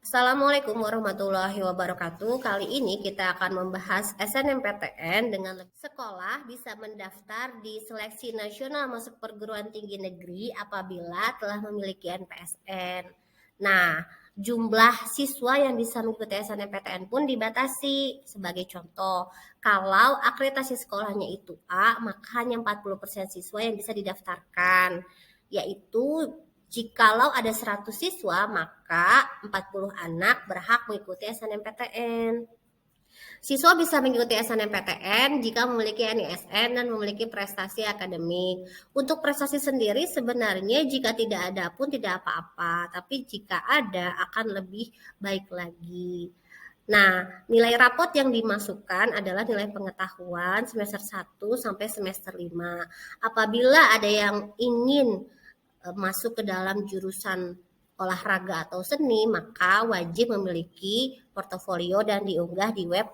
Assalamualaikum warahmatullahi wabarakatuh. Kali ini kita akan membahas SNMPTN dengan sekolah bisa mendaftar di seleksi nasional masuk perguruan tinggi negeri apabila telah memiliki NPSN. Nah, jumlah siswa yang bisa mengikuti SNMPTN pun dibatasi. Sebagai contoh, kalau akreditasi sekolahnya itu A, maka hanya 40% siswa yang bisa didaftarkan, yaitu jikalau ada 100 siswa, maka 40 anak berhak mengikuti SNMPTN. Siswa bisa mengikuti SNMPTN jika memiliki NISN dan memiliki prestasi akademik. Untuk prestasi sendiri sebenarnya jika tidak ada pun tidak apa-apa, tapi jika ada akan lebih baik lagi. Nah, nilai rapot yang dimasukkan adalah nilai pengetahuan semester 1 sampai semester 5. Apabila ada yang ingin masuk ke dalam jurusan olahraga atau seni, maka wajib memiliki portofolio dan diunggah di web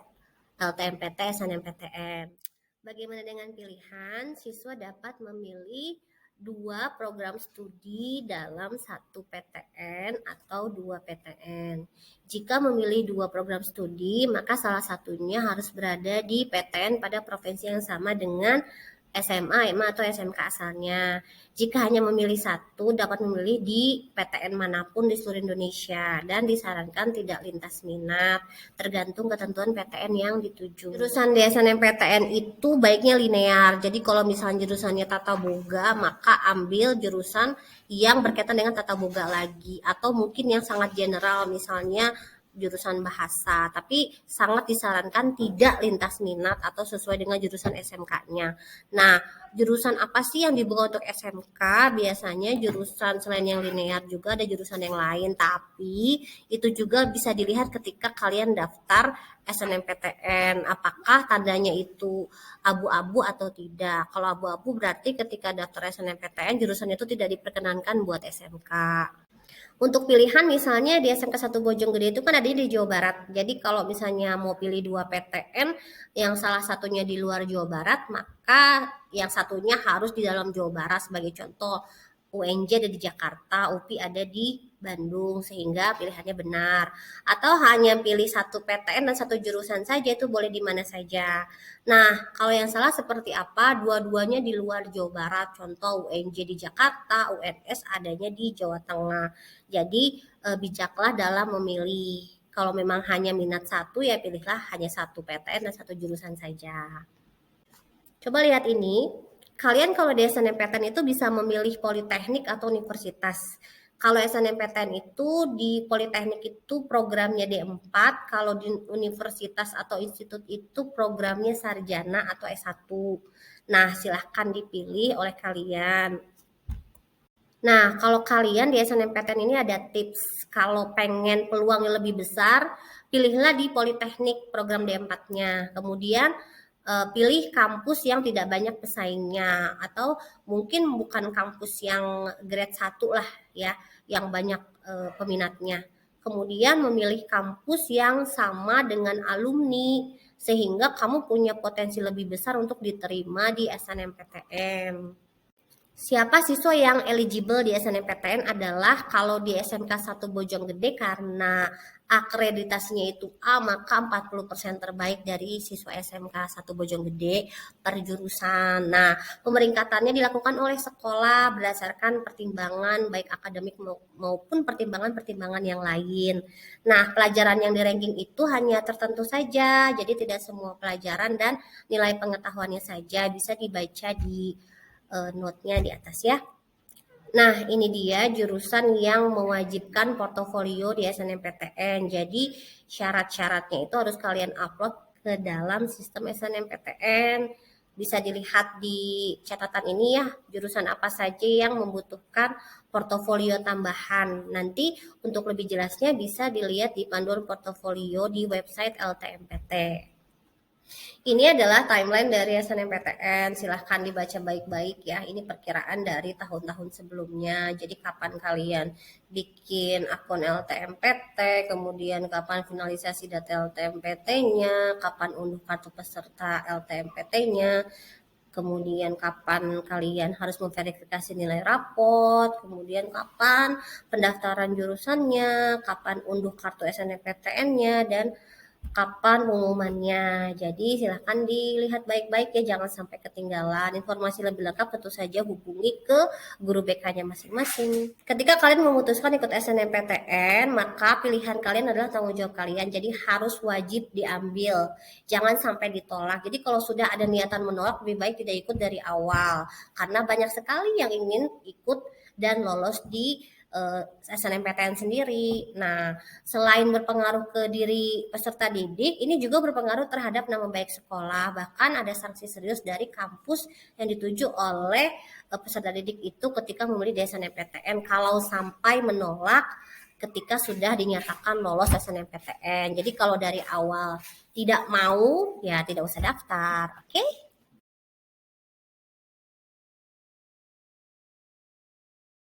LTMPT SNMPTN. Bagaimana dengan pilihan? Siswa dapat memilih 2 program studi dalam 1 PTN atau 2 PTN. Jika memilih 2 program studi, maka salah satunya harus berada di PTN pada provinsi yang sama dengan SMA, MA atau SMK asalnya. Jika hanya memilih satu, dapat memilih di PTN manapun di seluruh Indonesia dan disarankan tidak lintas minat, tergantung ketentuan PTN yang dituju. Jurusan di SNMPTN itu baiknya linear. Jadi kalau misalnya jurusannya tata boga, maka ambil jurusan yang berkaitan dengan tata boga lagi, atau mungkin yang sangat general, misalnya jurusan bahasa, tapi sangat disarankan tidak lintas minat atau sesuai dengan jurusan SMK-nya. Nah, jurusan apa sih yang dibuka untuk SMK? Biasanya jurusan selain yang linear juga ada jurusan yang lain, tapi itu juga bisa dilihat ketika kalian daftar SNMPTN, apakah tandanya itu abu-abu atau tidak. Kalau abu-abu berarti ketika daftar SNMPTN jurusan itu tidak diperkenankan buat SMK. Untuk pilihan misalnya di SMK 1 Bojonggede itu kan ada di Jawa Barat. Jadi kalau misalnya mau pilih 2 PTN yang salah satunya di luar Jawa Barat, maka yang satunya harus di dalam Jawa Barat. Sebagai contoh, UNJ ada di Jakarta, UPI ada di Bandung, sehingga pilihannya benar. Atau hanya pilih satu PTN dan satu jurusan saja, itu boleh di mana saja. Nah, kalau yang salah seperti apa? Dua-duanya di luar Jawa Barat, contoh UNJ di Jakarta, UNS adanya di Jawa Tengah. Jadi bijaklah dalam memilih. Kalau memang hanya minat satu, ya pilihlah hanya satu PTN dan satu jurusan saja. Coba lihat ini, kalian kalau di SNMPTN itu bisa memilih politeknik atau universitas. Kalau SNMPTN itu di politeknik itu programnya D4, kalau di universitas atau institut itu programnya sarjana atau S1. Nah, silahkan dipilih oleh kalian. Nah, kalau kalian di SNMPTN ini ada tips, kalau pengen peluangnya lebih besar, pilihlah di politeknik program D4-nya. Kemudian pilih kampus yang tidak banyak pesaingnya, atau mungkin bukan kampus yang grade 1 lah ya, yang banyak peminatnya. Kemudian memilih kampus yang sama dengan alumni, sehingga kamu punya potensi lebih besar untuk diterima di SNMPTN. Siapa siswa yang eligible di SNMPTN adalah kalau di SMK 1 Bojonggede karena akreditasinya itu A, maka 40% terbaik dari siswa SMK 1 Bojonggede per jurusan. Nah, pemeringkatannya dilakukan oleh sekolah berdasarkan pertimbangan baik akademik maupun pertimbangan-pertimbangan yang lain. Nah, pelajaran yang di ranking itu hanya tertentu saja, jadi tidak semua pelajaran dan nilai pengetahuannya saja bisa dibaca di note-nya di atas ya. Nah, ini dia jurusan yang mewajibkan portofolio di SNMPTN. Jadi, syarat-syaratnya itu harus kalian upload ke dalam sistem SNMPTN. Bisa dilihat di catatan ini ya, jurusan apa saja yang membutuhkan portofolio tambahan. Nanti untuk lebih jelasnya bisa dilihat di panduan portofolio di website LTMPT. Ini adalah timeline dari SNMPTN, silahkan dibaca baik-baik ya. Ini perkiraan dari tahun-tahun sebelumnya. Jadi kapan kalian bikin akun LTMPT, kemudian kapan finalisasi data LTMPT-nya, kapan unduh kartu peserta LTMPT-nya. kemudian kapan kalian harus memverifikasi nilai rapot, kemudian kapan pendaftaran jurusannya, kapan unduh kartu SNMPTN-nya, dan kapan pengumumannya. Jadi silahkan dilihat baik-baik ya, jangan sampai ketinggalan. Informasi lebih lengkap tentu saja hubungi ke guru BK-nya masing-masing. Ketika kalian memutuskan ikut SNMPTN, maka pilihan kalian adalah tanggung jawab kalian. Jadi harus wajib diambil. Jangan sampai ditolak. Jadi kalau sudah ada niatan menolak, lebih baik tidak ikut dari awal. Karena banyak sekali yang ingin ikut dan lolos di SNMPTN sendiri. Nah, selain berpengaruh ke diri peserta didik, ini juga berpengaruh terhadap nama baik sekolah. Bahkan ada sanksi serius dari kampus yang dituju oleh peserta didik itu ketika memilih di SNMPTN kalau sampai menolak ketika sudah dinyatakan lolos SNMPTN. Jadi kalau dari awal tidak mau, ya tidak usah daftar. Oke?